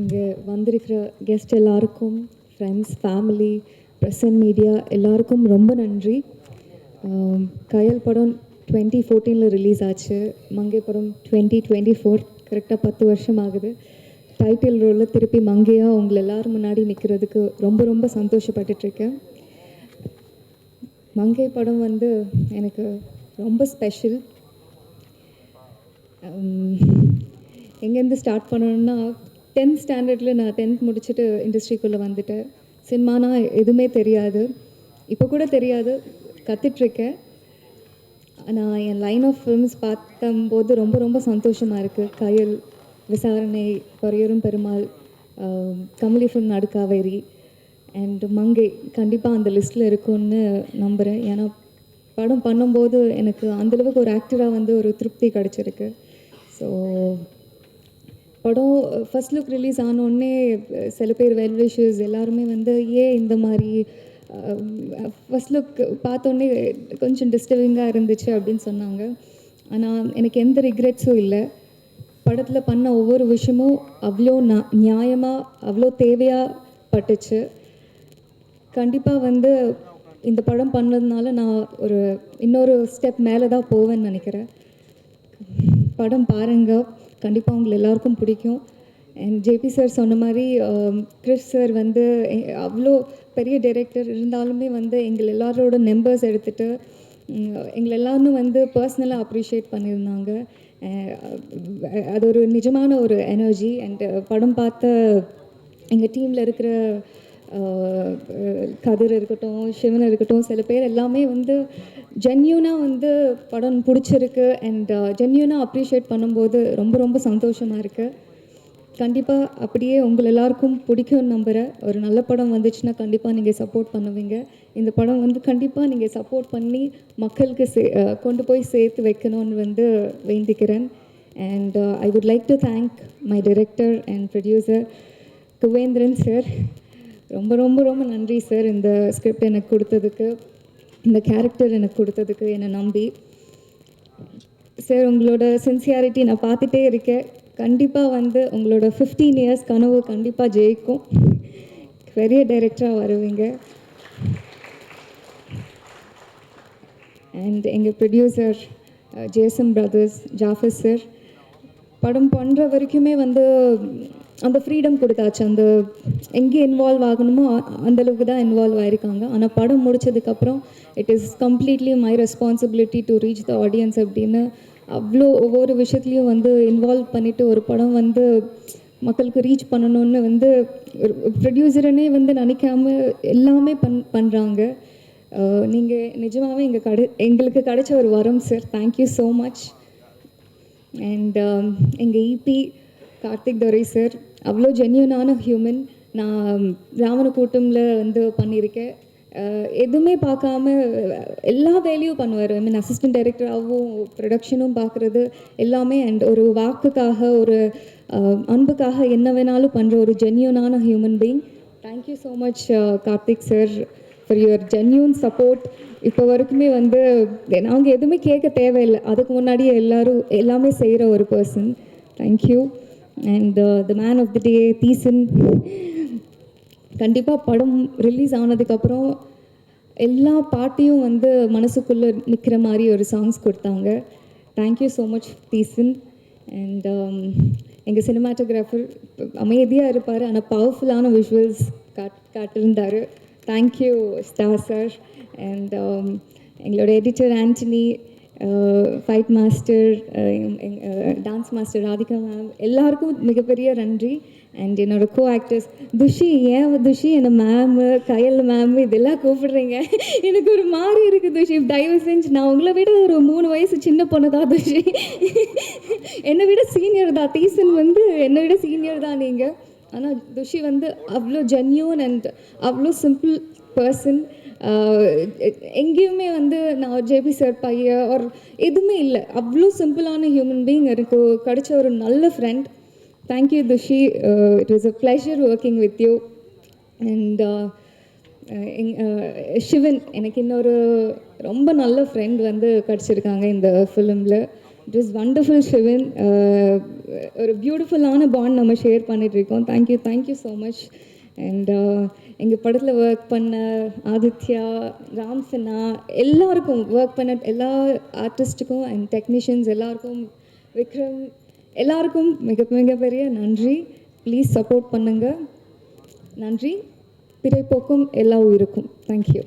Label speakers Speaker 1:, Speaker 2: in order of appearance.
Speaker 1: இங்கே வந்திருக்கிற கெஸ்ட் எல்லாருக்கும், friends, family, press and media எல்லாருக்கும் ரொம்ப நன்றி. கயல் படம் 2014 ரிலீஸ் ஆச்சு. மங்கை படம் 2024, கரெக்டாக 10 வருஷம் ஆகுது. டைட்டில் ரோலில் திருப்பி மங்கையாக உங்களை எல்லோரும் முன்னாடி நிற்கிறதுக்கு ரொம்ப ரொம்ப சந்தோஷப்பட்டுட்ருக்கேன். மங்கை படம் வந்து எனக்கு ரொம்ப ஸ்பெஷல். எங்கேருந்து ஸ்டார்ட் பண்ணணுன்னா, 10th ஸ்டாண்டர்டில் நான் 10th முடிச்சுட்டு இண்டஸ்ட்ரிக்குள்ளே வந்துட்டேன். சினிமானா எதுவுமே தெரியாது, இப்போ கூட தெரியாது, கற்றுட்ருக்கேன். நான் என் லைன் ஆஃப் ஃபிலிம்ஸ் பார்த்தம்போது ரொம்ப ரொம்ப சந்தோஷமாக இருக்குது. கயல், விசாரணை, பரியரும் பெருமாள், கமலி ஃபிலிம் நடுக்காவேரி அண்ட் மங்கை கண்டிப்பாக அந்த லிஸ்ட்டில் இருக்கும்னு நம்புகிறேன். ஏன்னா படம் பண்ணும்போது எனக்கு அந்தளவுக்கு ஒரு ஆக்டராக வந்து ஒரு திருப்தி கிடச்சிருக்கு. ஸோ படம் ஃபஸ்ட் லுக் ரிலீஸ் ஆனோடனே சில பேர் வெல் விஷஸ் எல்லாருமே வந்து ஏன் இந்த மாதிரி ஃபஸ்ட் லுக் பார்த்தோன்னே கொஞ்சம் டிஸ்டர்பிங்காக இருந்துச்சு அப்படின்னு சொன்னாங்க. ஆனால் எனக்கு எந்த ரிக்ரெட்ஸும் இல்லை. படத்தில் பண்ண ஒவ்வொரு விஷயமும் அவ்வளோ நியாயமாக, அவ்வளோ தேவையாக பட்டுச்சு. கண்டிப்பாக வந்து இந்த படம் பண்ணதுனால நான் ஒரு இன்னொரு ஸ்டெப் மேலே தான் போவேன்னு நினைக்கிறேன். படம் பாருங்கள், கண்டிப்பாக உங்களை எல்லாருக்கும் பிடிக்கும். அண்ட் ஜேபி சார் சொன்ன மாதிரி கிறிஸ் சார் வந்து அவ்வளோ பெரிய டைரக்டர் இருந்தாலுமே வந்து எங்கள் எல்லாரோட நம்பர்ஸ் எடுத்துகிட்டு எங்களை எல்லாரும் வந்து பர்சனலாக அப்ரிஷியேட் பண்ணியிருந்தாங்க. அது ஒரு நிஜமான ஒரு எனர்ஜி. அண்ட் படம் பார்த்த எங்கள் டீமில் இருக்கிற கதிர் இருக்கட்டும், சிவன் இருக்கட்டும், சில பேர் எல்லாமே வந்து ஜென்யூனாக வந்து படம் பிடிச்சிருக்கு அண்ட் ஜென்யூனாக அப்ரிஷியேட் பண்ணும்போது ரொம்ப ரொம்ப சந்தோஷமாக இருக்குது. கண்டிப்பாக அப்படியே உங்கள் எல்லாருக்கும் பிடிக்கும்னு நம்புகிறேன். ஒரு நல்ல படம் வந்துச்சுன்னா கண்டிப்பாக நீங்கள் சப்போர்ட் பண்ணுவீங்க. இந்த படம் வந்து கண்டிப்பாக நீங்கள் சப்போர்ட் பண்ணி மக்களுக்கு கொண்டு போய் சேர்த்து வைக்கணும்னு வந்து வேண்டிக்கிறேன். And I would like to thank my director and producer Kuvendran sir. ரொம்ப ரொம்ப ரொம்ப நன்றி சார், இந்த ஸ்கிரிப்ட் எனக்கு கொடுத்ததுக்கு, இந்த கேரக்டர் எனக்கு கொடுத்ததுக்கு, என்னை நம்பி. சார், உங்களோட சின்சியாரிட்டி நான் பார்த்துட்டே இருக்கேன். கண்டிப்பாக வந்து உங்களோட 15 இயர்ஸ் கனவு கண்டிப்பாக ஜெயிக்கும். பெரிய டைரக்டராக வருவீங்க. அண்ட் எங்கள் ப்ரொடியூசர் ஜேசம் பிரதர்ஸ், ஜாஃபர் சார், படம் பண்ணுற வரைக்குமே வந்து அந்த ஃப்ரீடம் கொடுத்தாச்சு. அந்த எங்கே இன்வால்வ் ஆகணுமோ அந்தளவுக்கு தான் இன்வால்வ் ஆகிருக்காங்க. ஆனால் படம் முடித்ததுக்கப்புறம் it is completely my responsibility to reach the audience அப்படின்னு அவ்வளோ ஒவ்வொரு விஷயத்துலையும் வந்து இன்வால்வ் பண்ணிவிட்டு ஒரு படம் வந்து மக்களுக்கு ரீச் பண்ணணுன்னு வந்து ப்ரொடியூசரனே வந்து நினைக்காம எல்லாமே பண்ணுறாங்க. நீங்கள் நிஜமாகவே எங்களுக்கு கிடைச்ச ஒரு வரம் sir. Thank you so much. And எங்கள் இபி கார்த்திக் துரை சார் அவ்வளோ ஜென்யூனான ஹியூமன். நான் ராவணக்கூட்டமில் வந்து பண்ணியிருக்கேன். எதுவுமே பார்க்காம எல்லா வேலையும் பண்ணுவார். ஐ மீன் அசிஸ்டன்ட் டைரக்டராகவும் ப்ரொடக்ஷனும் பார்க்குறது எல்லாமே. அண்ட் ஒரு வாக்குக்காக, ஒரு அன்புக்காக என்ன வேணாலும் பண்ணுற ஒரு ஜென்யூனான human being. Thank you so much Karthik sir for your genuine support. இப்போ வரைக்குமே வந்து நாங்கள் எதுவுமே கேட்க தேவையில்லை, அதுக்கு முன்னாடியே எல்லாமே செய்கிற ஒரு person. Thank you. And the man of the day Theesan. கண்டிப்பாக படம் ரிலீஸ் ஆனதுக்கப்புறம் எல்லா பாட்டையும் வந்து மனசுக்குள்ளே நிற்கிற மாதிரி ஒரு சாங்ஸ் கொடுத்தாங்க. Thank you so much Theesan. And எங்கள் சினிமாட்டோகிராஃபர் அமைதியாக இருப்பார், ஆனால் பவர்ஃபுல்லான விஷுவல்ஸ் காட்டியிருந்தார். Thank you star sir. அண்ட் எங்களோட editor Antony, fight master, dance master Radhika ma'am, எல்லாருக்கும் மிகப்பெரிய நன்றி. அண்ட் என்னோடய கோ ஆக்டர்ஸ் துஷி. ஏன் துஷி என்னை மேமு, கயல் மேமு இதெல்லாம் கூப்பிடுறீங்க? எனக்கு ஒரு மாதிரி இருக்குது துஷி. தயவு செஞ்சு, நான் உங்களை விட ஒரு 3 வயசு சின்ன பொண்ணு தான் துஷி. என்னை விட சீனியர் தான். தீசன் வந்து என்னை விட சீனியர் தான் நீங்கள். ஆனால் துஷி வந்து அவ்வளோ ஜென்யூன் அண்ட் அவ்வளோ சிம்பிள் பர்சன். எங்கேயுமே வந்து நான் ஜேபி சார் பையன் ஒரு எதுவுமே இல்லை, அவ்வளோ சிம்பிளான ஹியூமன் பீயிங். எனக்கு கிடைச்ச ஒரு நல்ல friend. Thank you Thushi. It was a pleasure working with you. And Sivan, எனக்கு இன்னொரு ரொம்ப நல்ல ஃப்ரெண்ட் வந்து கிடச்சிருக்காங்க இந்த ஃபிலிமில். It is wonderful Sivan. ஒரு பியூட்டிஃபுல்லான பாண்ட் நம்ம ஷேர் பண்ணிகிட்ருக்கோம். Thank you so much. அண்ட் எங்கள் படத்தில் ஒர்க் பண்ண ஆதித்யா, ராம் சின்னா, எல்லாருக்கும் ஒர்க் பண்ண எல்லா ஆர்டிஸ்ட்டுக்கும் அண்ட் டெக்னீஷியன்ஸ் எல்லாருக்கும், விக்ரம், எல்லாருக்கும் மிகப்பெரிய நன்றி. ப்ளீஸ் சப்போர்ட் பண்ணுங்கள். நன்றி. பிறைப்போக்கும் எல்லா உயிருக்கும். தேங்க்யூ.